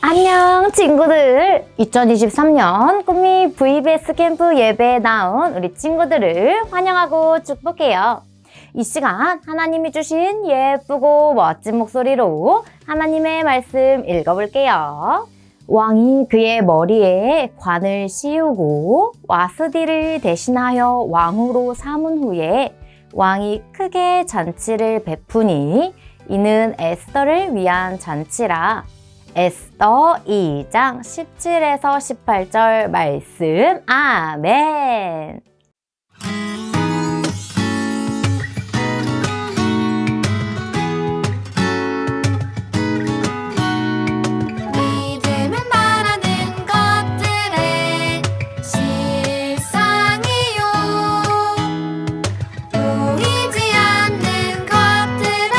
안녕 친구들! 2023년 꿈미 VBS 캠프 예배에 나온 우리 친구들을 환영하고 축복해요. 이 시간 하나님이 주신 예쁘고 멋진 목소리로 하나님의 말씀 읽어볼게요. 왕이 그의 머리에 관을 씌우고 와스디를 대신하여 왕으로 삼은 후에 왕이 크게 잔치를 베푸니 이는 에스더를 위한 잔치라. 에스더 2장 17에서 18절 말씀. 아멘. 믿음은 말하는 것들의 실상이요 보이지 않는 것들의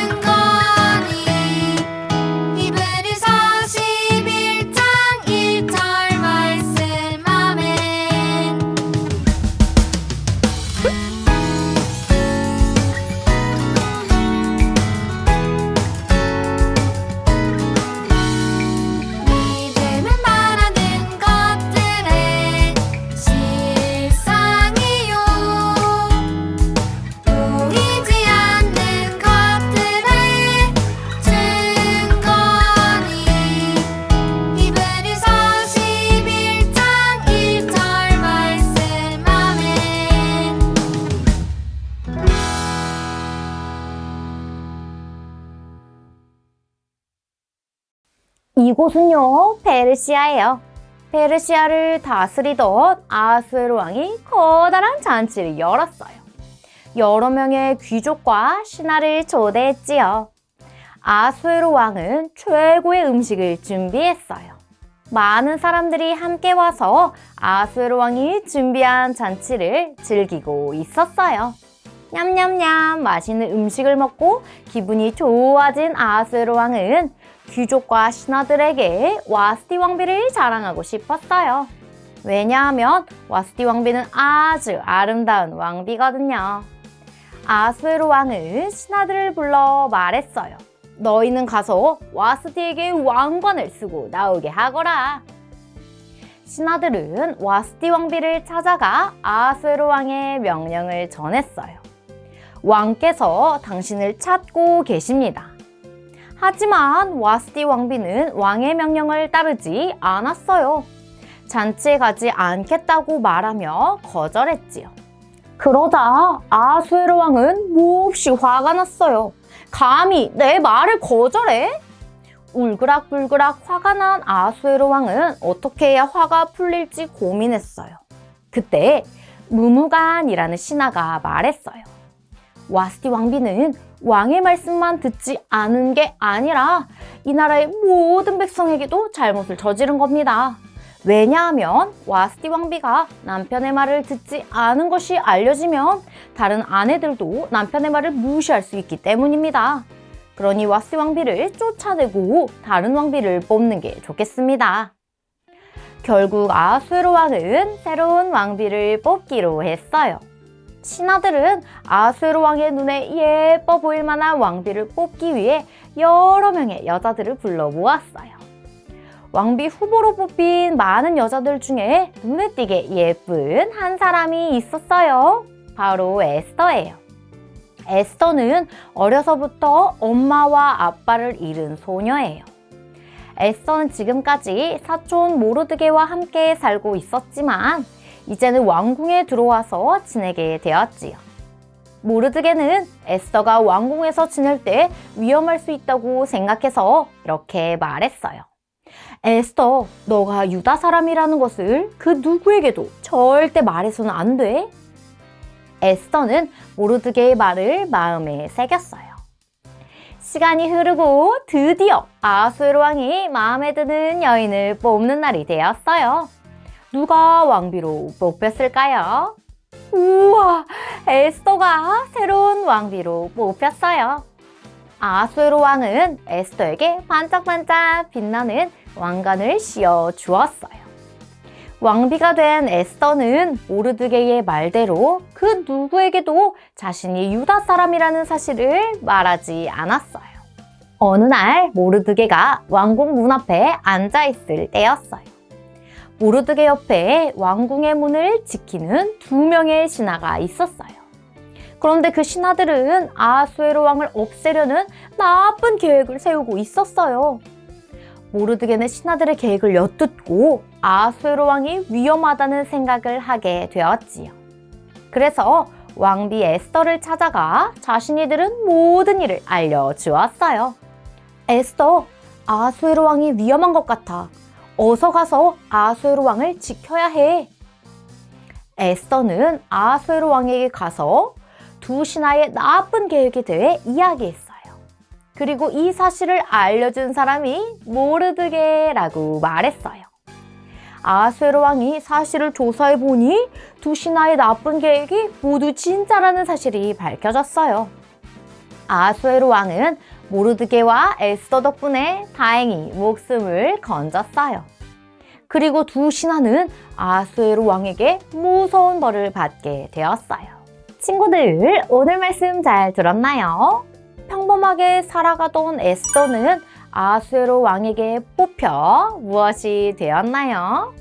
증거니. 히브리서 11장 1절 말씀. 아멘. 믿음은 말하는 것들의 실상이요 보이지 않는 것들의 증거니. 히브리서 11장 1절 말씀. 아멘. 이곳은요 페르시아예요. 페르시아를 다스리던 아하수에로 왕이 커다란 잔치를 열었어요. 여러 명의 귀족과 신하를 초대했지요. 아하수에로 왕은 최고의 음식을 준비했어요. 많은 사람들이 함께 와서 아하수에로 왕이 준비한 잔치를 즐기고 있었어요. 냠냠냠 맛있는 음식을 먹고 기분이 좋아진 아하수에로 왕은 귀족과 신하들에게 와스티 왕비를 자랑하고 싶었어요. 왜냐하면 와스티 왕비는 아주 아름다운 왕비거든요. 아하수에로 왕은 신하들을 불러 말했어요. 너희는 가서 와스티에게 왕관을 쓰고 나오게 하거라. 신하들은 와스티 왕비를 찾아가 아하수에로 왕의 명령을 전했어요. 왕께서 당신을 찾고 계십니다. 하지만 와스티 왕비는 왕의 명령을 따르지 않았어요. 잔치에 가지 않겠다고 말하며 거절했지요. 그러자 아하수에로 왕은 몹시 화가 났어요. 감히 내 말을 거절해? 울그락불그락 화가 난 아하수에로 왕은 어떻게 해야 화가 풀릴지 고민했어요. 그때 무무간이라는 신하가 말했어요. 와스티 왕비는 왕의 말씀만 듣지 않은 게 아니라 이 나라의 모든 백성에게도 잘못을 저지른 겁니다. 왜냐하면 와스티 왕비가 남편의 말을 듣지 않은 것이 알려지면 다른 아내들도 남편의 말을 무시할 수 있기 때문입니다. 그러니 와스티 왕비를 쫓아내고 다른 왕비를 뽑는 게 좋겠습니다. 결국 아하수에로 왕은 새로운 왕비를 뽑기로 했어요. 신하들은 아하수에로 왕의 눈에 예뻐 보일 만한 왕비를 뽑기 위해 여러 명의 여자들을 불러 모았어요. 왕비 후보로 뽑힌 많은 여자들 중에 눈에 띄게 예쁜 한 사람이 있었어요. 바로 에스더예요. 에스더는 어려서부터 엄마와 아빠를 잃은 소녀예요. 에스더는 지금까지 사촌 모르드게와 함께 살고 있었지만 이제는 왕궁에 들어와서 지내게 되었지요. 모르드게는 에스더가 왕궁에서 지낼 때 위험할 수 있다고 생각해서 이렇게 말했어요. 에스더, 너가 유다 사람이라는 것을 그 누구에게도 절대 말해서는 안 돼. 에스더는 모르드게의 말을 마음에 새겼어요. 시간이 흐르고 드디어 아하수에로 왕이 마음에 드는 여인을 뽑는 날이 되었어요. 누가 왕비로 뽑혔을까요? 우와! 에스더가 새로운 왕비로 뽑혔어요. 아하수에로 왕은 에스더에게 반짝반짝 빛나는 왕관을 씌워 주었어요. 왕비가 된 에스더는 모르드게의 말대로 그 누구에게도 자신이 유다 사람이라는 사실을 말하지 않았어요. 어느 날 모르드게가 왕궁 문 앞에 앉아있을 때였어요. 모르드게 옆에 왕궁의 문을 지키는 2명의 신하가 있었어요. 그런데 그 신하들은 아하수에로 왕을 없애려는 나쁜 계획을 세우고 있었어요. 모르드게는 신하들의 계획을 엿듣고 아하수에로 왕이 위험하다는 생각을 하게 되었지요. 그래서 왕비 에스더를 찾아가 자신이 들은 모든 일을 알려주었어요. 에스더, 아하수에로 왕이 위험한 것 같아. 어서 가서 아하수에로 왕을 지켜야 해. 에스더는 아하수에로 왕에게 가서 2 신하의 나쁜 계획에 대해 이야기했어요. 그리고 이 사실을 알려준 사람이 모르드게라고 말했어요. 아하수에로 왕이 사실을 조사해 보니 2 신하의 나쁜 계획이 모두 진짜라는 사실이 밝혀졌어요. 아하수에로 왕은 모르드게와 에스더 덕분에 다행히 목숨을 건졌어요. 그리고 2 신하는 아하수에로 왕에게 무서운 벌을 받게 되었어요. 친구들, 오늘 말씀 잘 들었나요? 평범하게 살아가던 에스더는 아하수에로 왕에게 뽑혀 무엇이 되었나요?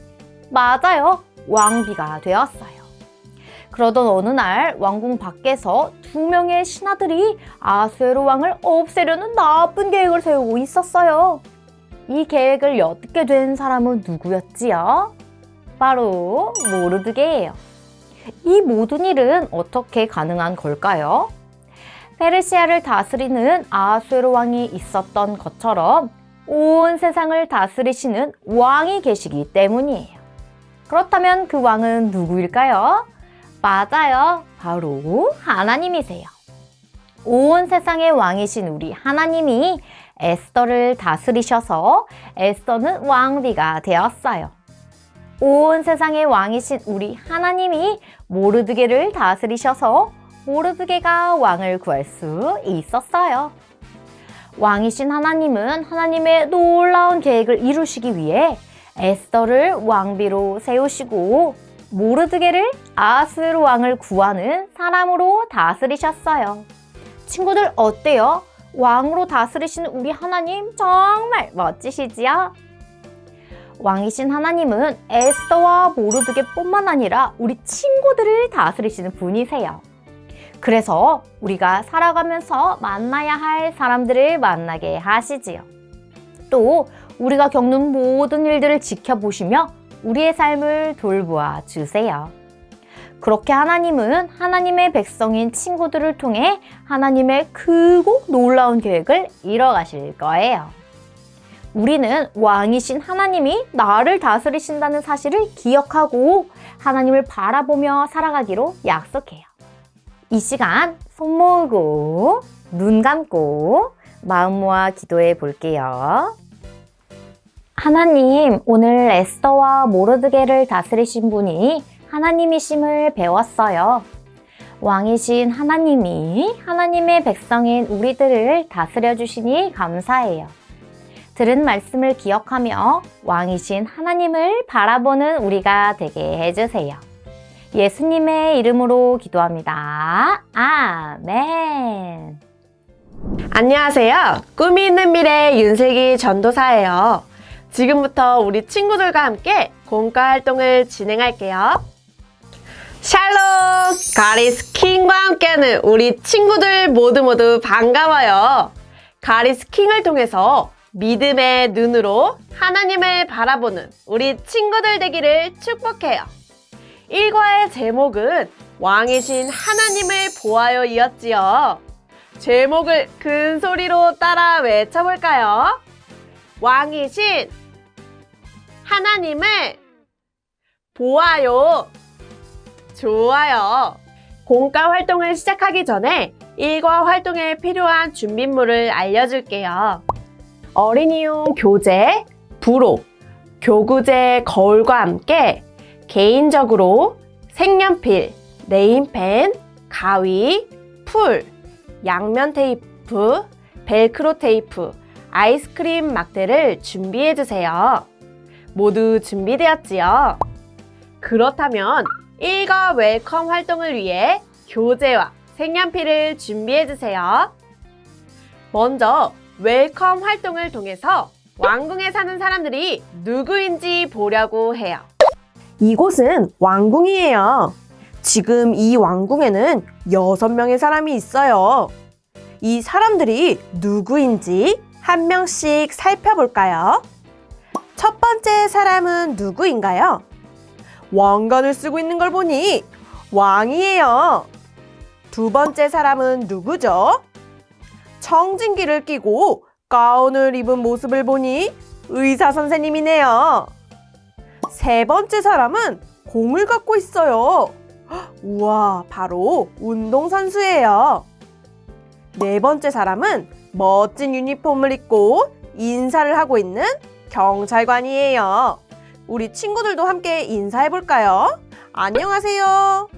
맞아요, 왕비가 되었어요. 그러던 어느 날 왕궁 밖에서 2명의 신하들이 아하수에로 왕을 없애려는 나쁜 계획을 세우고 있었어요. 이 계획을 엿듣게 된 사람은 누구였지요? 바로 모르드게예요. 이 모든 일은 어떻게 가능한 걸까요? 페르시아를 다스리는 아하수에로 왕이 있었던 것처럼 온 세상을 다스리시는 왕이 계시기 때문이에요. 그렇다면 그 왕은 누구일까요? 맞아요, 바로 하나님이세요. 온 세상의 왕이신 우리 하나님이 에스더를 다스리셔서 에스더는 왕비가 되었어요. 온 세상의 왕이신 우리 하나님이 모르드게를 다스리셔서 모르드게가 왕을 구할 수 있었어요. 왕이신 하나님은 하나님의 놀라운 계획을 이루시기 위해 에스더를 왕비로 세우시고 모르드게를 아하수에로 왕을 구하는 사람으로 다스리셨어요. 친구들 어때요? 왕으로 다스리시는 우리 하나님 정말 멋지시지요? 왕이신 하나님은 에스더와 모르드게뿐만 아니라 우리 친구들을 다스리시는 분이세요. 그래서 우리가 살아가면서 만나야 할 사람들을 만나게 하시지요. 또 우리가 겪는 모든 일들을 지켜보시며 우리의 삶을 돌보아 주세요. 그렇게 하나님은 하나님의 백성인 친구들을 통해 하나님의 크고 놀라운 계획을 이뤄가실 거예요. 우리는 왕이신 하나님이 나를 다스리신다는 사실을 기억하고 하나님을 바라보며 살아가기로 약속해요. 이 시간 손 모으고 눈 감고 마음 모아 기도해 볼게요. 하나님, 오늘 에스더와 모르드게를 다스리신 분이 하나님이심을 배웠어요. 왕이신 하나님이 하나님의 백성인 우리들을 다스려 주시니 감사해요. 들은 말씀을 기억하며 왕이신 하나님을 바라보는 우리가 되게 해주세요. 예수님의 이름으로 기도합니다. 아멘. 안녕하세요. 꿈이 있는 미래 윤슬기 전도사예요. 지금부터 우리 친구들과 함께 공과 활동을 진행할게요. 샬롬! 가리스 킹과 함께하는 우리 친구들 모두 반가워요. 가리스 킹을 통해서 믿음의 눈으로 하나님을 바라보는 우리 친구들 되기를 축복해요. 일과의 제목은 왕이신 하나님을 보아요 이었지요. 제목을 큰 소리로 따라 외쳐볼까요? 왕이신 하나님을 보아요. 좋아요. 공과 활동을 시작하기 전에 일과 활동에 필요한 준비물을 알려줄게요. 어린이용 교재, 부록, 교구제 거울과 함께 개인적으로 색연필, 네임펜, 가위, 풀, 양면 테이프, 벨크로 테이프, 아이스크림 막대를 준비해주세요. 모두 준비되었지요? 그렇다면 일과 웰컴 활동을 위해 교재와 색연필을 준비해주세요. 먼저 웰컴 활동을 통해서 왕궁에 사는 사람들이 누구인지 보려고 해요. 이곳은 왕궁이에요. 지금 이 왕궁에는 6명의 사람이 있어요. 이 사람들이 누구인지 한 명씩 살펴볼까요? 첫 번째 사람은 누구인가요? 왕관을 쓰고 있는 걸 보니 왕이에요. 두 번째 사람은 누구죠? 청진기를 끼고 가운을 입은 모습을 보니 의사 선생님이네요. 세 번째 사람은 공을 갖고 있어요. 우와, 바로 운동선수예요. 네 번째 사람은 멋진 유니폼을 입고 인사를 하고 있는 경찰관이에요. 우리 친구들도 함께 인사해볼까요? 안녕하세요.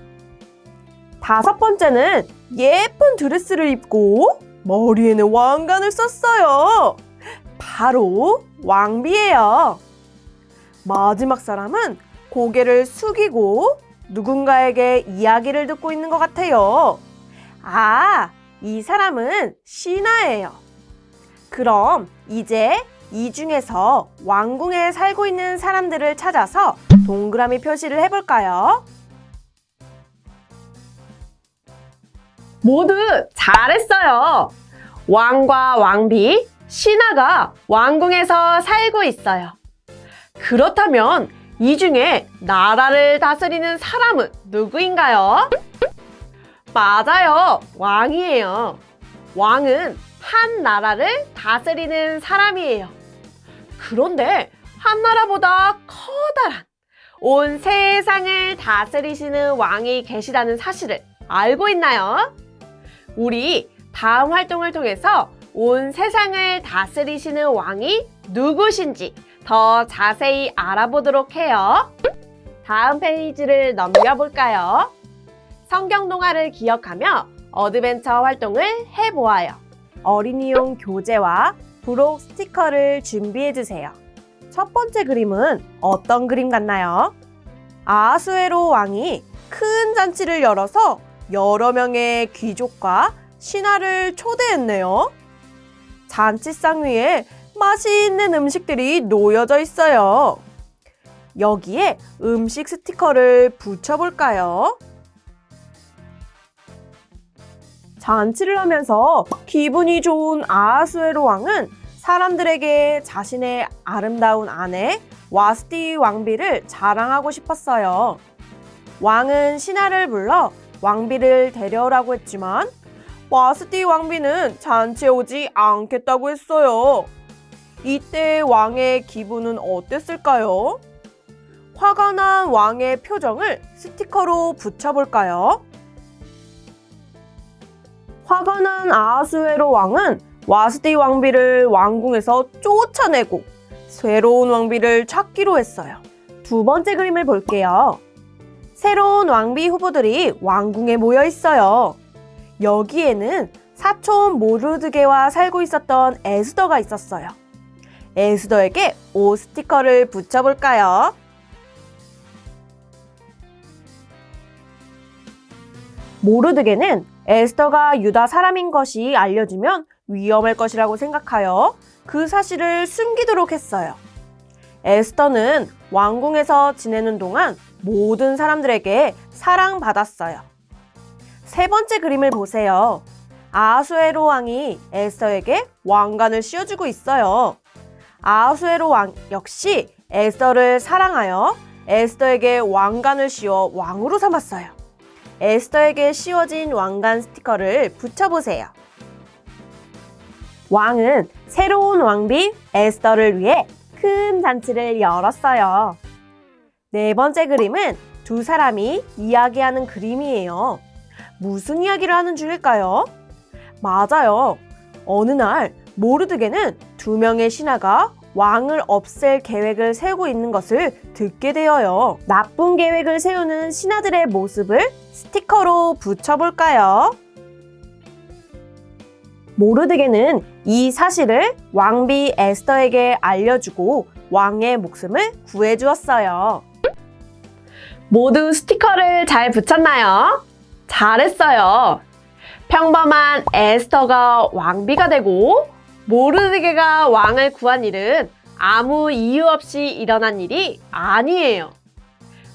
다섯 번째는 예쁜 드레스를 입고 머리에는 왕관을 썼어요. 바로 왕비예요. 마지막 사람은 고개를 숙이고 누군가에게 이야기를 듣고 있는 것 같아요. 아, 이 사람은 신하예요. 그럼 이제 이 중에서 왕궁에 살고 있는 사람들을 찾아서 동그라미 표시를 해볼까요? 모두 잘했어요. 왕과 왕비, 신하가 왕궁에서 살고 있어요. 그렇다면 이 중에 나라를 다스리는 사람은 누구인가요? 맞아요. 왕이에요. 왕은 한 나라를 다스리는 사람이에요. 그런데 한 나라보다 커다란 온 세상을 다스리시는 왕이 계시다는 사실을 알고 있나요? 우리 다음 활동을 통해서 온 세상을 다스리시는 왕이 누구신지 더 자세히 알아보도록 해요. 다음 페이지를 넘겨볼까요? 성경 동화를 기억하며 어드벤처 활동을 해보아요. 어린이용 교재와 부록 스티커를 준비해주세요. 첫 번째 그림은 어떤 그림 같나요? 아하수에로 왕이 큰 잔치를 열어서 여러 명의 귀족과 신하를 초대했네요. 잔치상 위에 맛있는 음식들이 놓여져 있어요. 여기에 음식 스티커를 붙여볼까요? 잔치를 하면서 기분이 좋은 아하수에로 왕은 사람들에게 자신의 아름다운 아내 와스티 왕비를 자랑하고 싶었어요. 왕은 신하를 불러 왕비를 데려오라고 했지만 와스티 왕비는 잔치에 오지 않겠다고 했어요. 이때 왕의 기분은 어땠을까요? 화가 난 왕의 표정을 스티커로 붙여볼까요? 화가 난 아하수에로 왕은 와스티 왕비를 왕궁에서 쫓아내고 새로운 왕비를 찾기로 했어요. 두 번째 그림을 볼게요. 새로운 왕비 후보들이 왕궁에 모여 있어요. 여기에는 사촌 모르드게와 살고 있었던 에스더가 있었어요. 에스더에게 옷 스티커를 붙여볼까요? 모르드게는 에스더가 유다 사람인 것이 알려지면 위험할 것이라고 생각하여 그 사실을 숨기도록 했어요. 에스더는 왕궁에서 지내는 동안 모든 사람들에게 사랑받았어요. 세 번째 그림을 보세요. 아하수에로 왕이 에스더에게 왕관을 씌워주고 있어요. 아하수에로 왕 역시 에스더를 사랑하여 에스더에게 왕관을 씌워 왕으로 삼았어요. 에스더에게 씌워진 왕관 스티커를 붙여보세요. 왕은 새로운 왕비 에스더를 위해 큰 잔치를 열었어요. 네 번째 그림은 두 사람이 이야기하는 그림이에요. 무슨 이야기를 하는 중일까요? 맞아요. 어느 날 모르드게는 두 명의 신하가 왕을 없앨 계획을 세우고 있는 것을 듣게 되어요. 나쁜 계획을 세우는 신하들의 모습을 스티커로 붙여볼까요? 모르드게는 이 사실을 왕비 에스더에게 알려주고 왕의 목숨을 구해주었어요. 모두 스티커를 잘 붙였나요? 잘했어요. 평범한 에스더가 왕비가 되고 모르드게가 왕을 구한 일은 아무 이유 없이 일어난 일이 아니에요.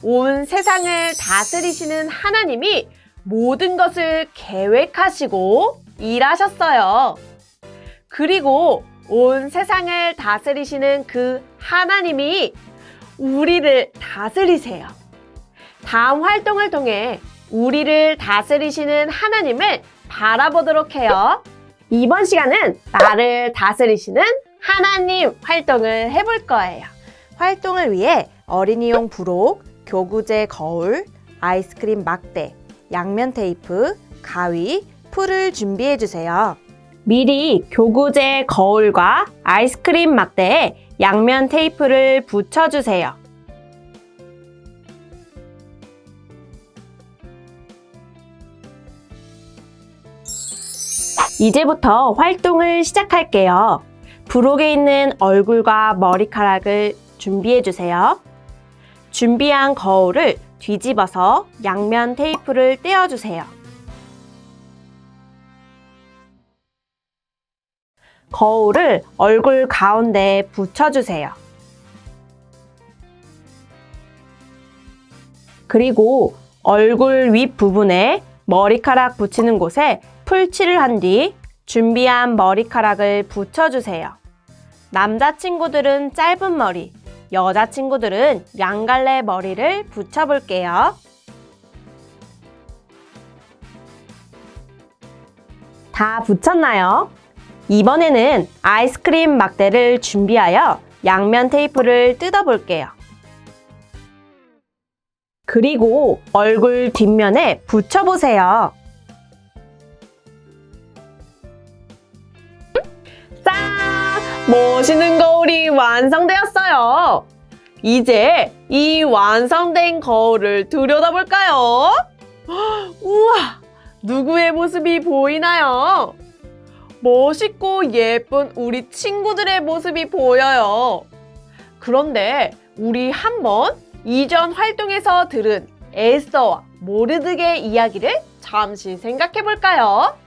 온 세상을 다스리시는 하나님이 모든 것을 계획하시고 일하셨어요. 그리고 온 세상을 다스리시는 그 하나님이 우리를 다스리세요. 다음 활동을 통해 우리를 다스리시는 하나님을 바라보도록 해요. 이번 시간은 나를 다스리시는 하나님 활동을 해볼 거예요. 활동을 위해 어린이용 부록, 교구제 거울, 아이스크림 막대, 양면 테이프, 가위, 풀을 준비해 주세요. 미리 교구제 거울과 아이스크림 막대에 양면 테이프를 붙여주세요. 이제부터 활동을 시작할게요. 부록에 있는 얼굴과 머리카락을 준비해 주세요. 준비한 거울을 뒤집어서 양면 테이프를 떼어주세요. 거울을 얼굴 가운데에 붙여주세요. 그리고 얼굴 윗부분에 머리카락 붙이는 곳에 풀칠을 한 뒤 준비한 머리카락을 붙여주세요. 남자친구들은 짧은 머리, 여자친구들은 양갈래 머리를 붙여볼게요. 다 붙였나요? 이번에는 아이스크림 막대를 준비하여 양면 테이프를 뜯어볼게요. 그리고 얼굴 뒷면에 붙여보세요. 짠! 멋있는 거울이 완성되었어요. 이제 이 완성된 거울을 들여다볼까요? 우와! 누구의 모습이 보이나요? 멋있고 예쁜 우리 친구들의 모습이 보여요. 그런데 우리 한번 이전 활동에서 들은 에스더와 모르드게 이야기를 잠시 생각해 볼까요?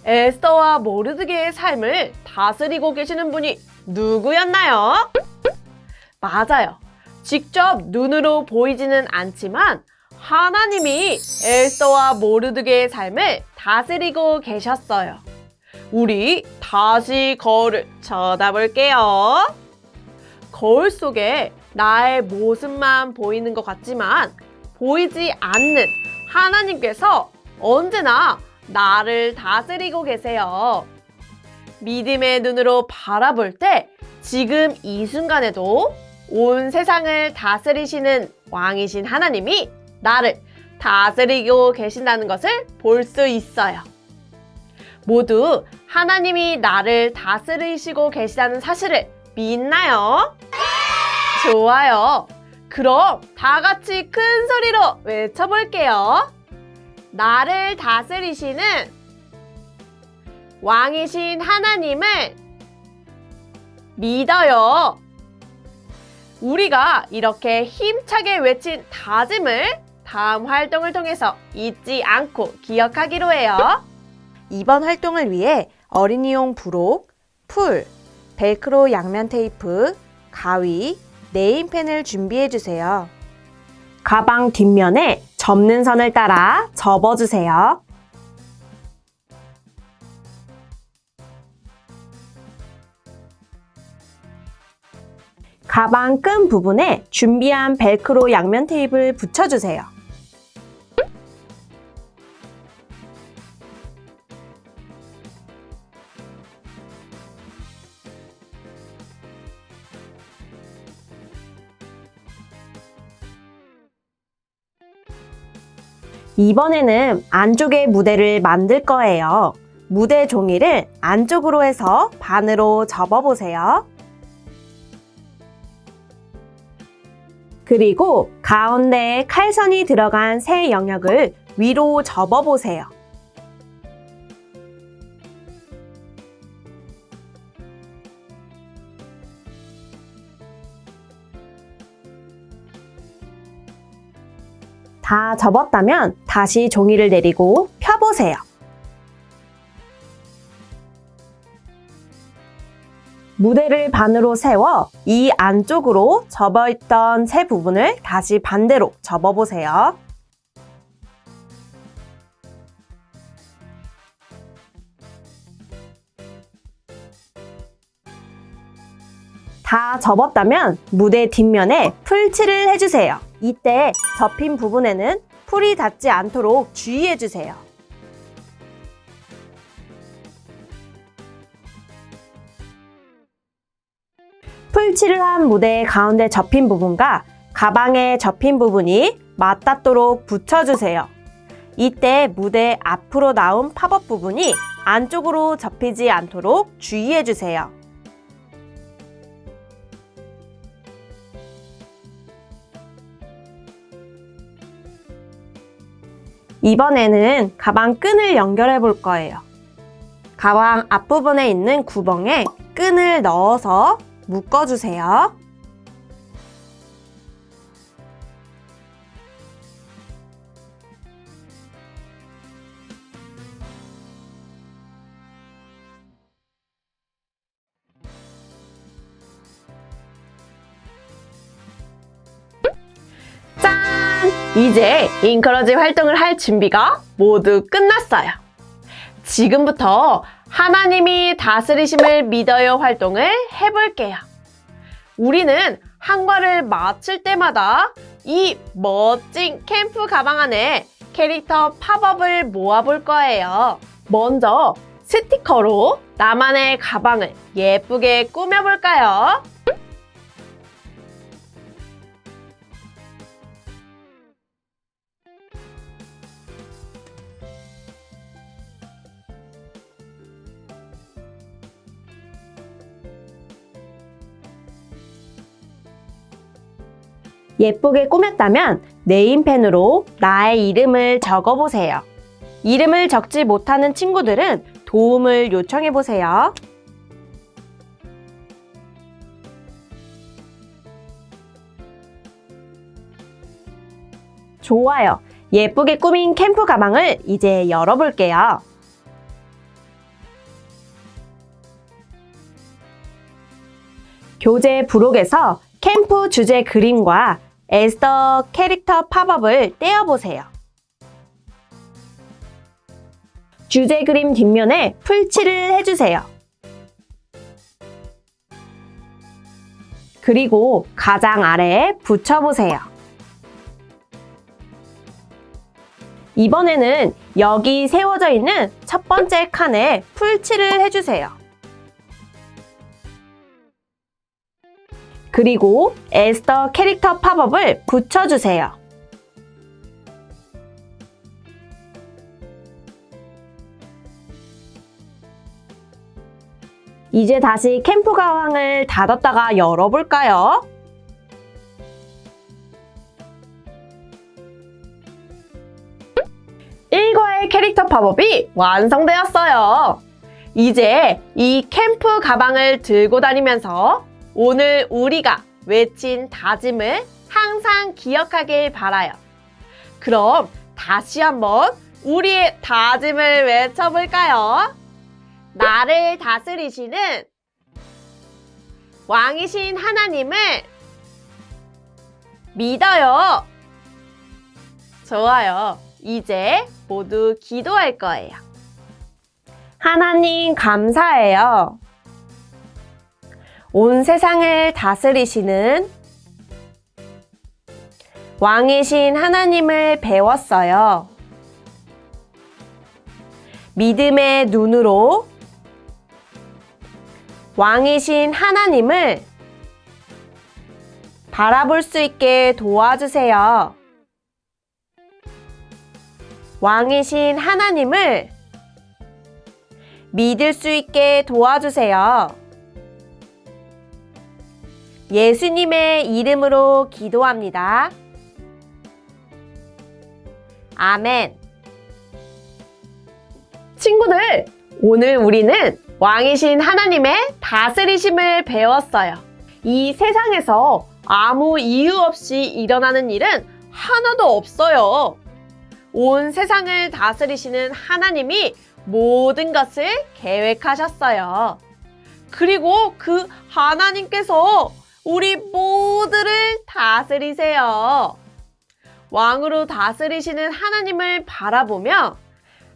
에스더와 모르드게의 삶을 다스리고 계시는 분이 누구였나요? 맞아요. 직접 눈으로 보이지는 않지만 하나님이 에스더와 모르드게의 삶을 다스리고 계셨어요. 우리 다시 거울을 쳐다볼게요. 거울 속에 나의 모습만 보이는 것 같지만 보이지 않는 하나님께서 언제나 나를 다스리고 계세요. 믿음의 눈으로 바라볼 때 지금 이 순간에도 온 세상을 다스리시는 왕이신 하나님이 나를 다스리고 계신다는 것을 볼 수 있어요. 모두 하나님이 나를 다스리시고 계시다는 사실을 믿나요? 좋아요. 그럼 다 같이 큰 소리로 외쳐볼게요. 나를 다스리시는 왕이신 하나님을 믿어요. 우리가 이렇게 힘차게 외친 다짐을 다음 활동을 통해서 잊지 않고 기억하기로 해요. 이번 활동을 위해 어린이용 부록, 풀, 벨크로 양면 테이프, 가위, 네임펜을 준비해 주세요. 가방 뒷면에 접는 선을 따라 접어주세요. 가방 끈 부분에 준비한 벨크로 양면 테이프를 붙여주세요. 이번에는 안쪽에 무대를 만들 거예요. 무대 종이를 안쪽으로 해서 반으로 접어보세요. 그리고 가운데에 칼선이 들어간 새 영역을 위로 접어보세요. 다 접었다면 다시 종이를 내리고 펴보세요. 무대를 반으로 세워 이 안쪽으로 접어있던 새 부분을 다시 반대로 접어보세요. 다 접었다면 무대 뒷면에 풀칠을 해주세요. 이때 접힌 부분에는 풀이 닿지 않도록 주의해주세요. 풀칠을 한 무대의 가운데 접힌 부분과 가방에 접힌 부분이 맞닿도록 붙여주세요. 이때 무대 앞으로 나온 팝업 부분이 안쪽으로 접히지 않도록 주의해주세요. 이번에는 가방 끈을 연결해 볼 거예요. 가방 앞부분에 있는 구멍에 끈을 넣어서 묶어주세요. 짠! 이제 잉커러지 활동을 할 준비가 모두 끝났어요. 지금부터 하나님이 다스리심을 믿어요 활동을 해볼게요. 우리는 한과를 마칠 때마다 이 멋진 캠프 가방 안에 캐릭터 팝업을 모아볼 거예요. 먼저 스티커로 나만의 가방을 예쁘게 꾸며볼까요? 예쁘게 꾸몄다면 네임펜으로 나의 이름을 적어보세요. 이름을 적지 못하는 친구들은 도움을 요청해보세요. 좋아요. 예쁘게 꾸민 캠프 가방을 이제 열어볼게요. 교재 부록에서 캠프 주제 그림과 에스더 캐릭터 팝업을 떼어보세요. 주제 그림 뒷면에 풀칠을 해주세요. 그리고 가장 아래에 붙여보세요. 이번에는 여기 세워져 있는 첫 번째 칸에 풀칠을 해주세요. 그리고 에스더 캐릭터 팝업을 붙여주세요. 이제 다시 캠프 가방을 닫았다가 열어볼까요? 일과의 캐릭터 팝업이 완성되었어요. 이제 이 캠프 가방을 들고 다니면서 오늘 우리가 외친 다짐을 항상 기억하길 바라요. 그럼 다시 한번 우리의 다짐을 외쳐볼까요? 나를 다스리시는 왕이신 하나님을 믿어요. 좋아요. 이제 모두 기도할 거예요. 하나님 감사해요. 온 세상을 다스리시는 왕이신 하나님을 배웠어요. 믿음의 눈으로 왕이신 하나님을 바라볼 수 있게 도와주세요. 왕이신 하나님을 믿을 수 있게 도와주세요. 예수님의 이름으로 기도합니다. 아멘. 친구들, 오늘 우리는 왕이신 하나님의 다스리심을 배웠어요. 이 세상에서 아무 이유 없이 일어나는 일은 하나도 없어요. 온 세상을 다스리시는 하나님이 모든 것을 계획하셨어요. 그리고 그 하나님께서 우리 모두를 다스리세요. 왕으로 다스리시는 하나님을 바라보며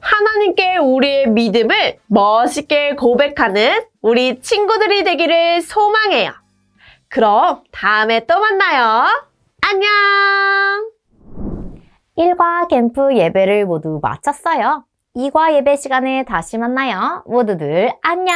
하나님께 우리의 믿음을 멋있게 고백하는 우리 친구들이 되기를 소망해요. 그럼 다음에 또 만나요. 안녕! 1과 캠프 예배를 모두 마쳤어요. 2과 예배 시간에 다시 만나요. 모두들 안녕!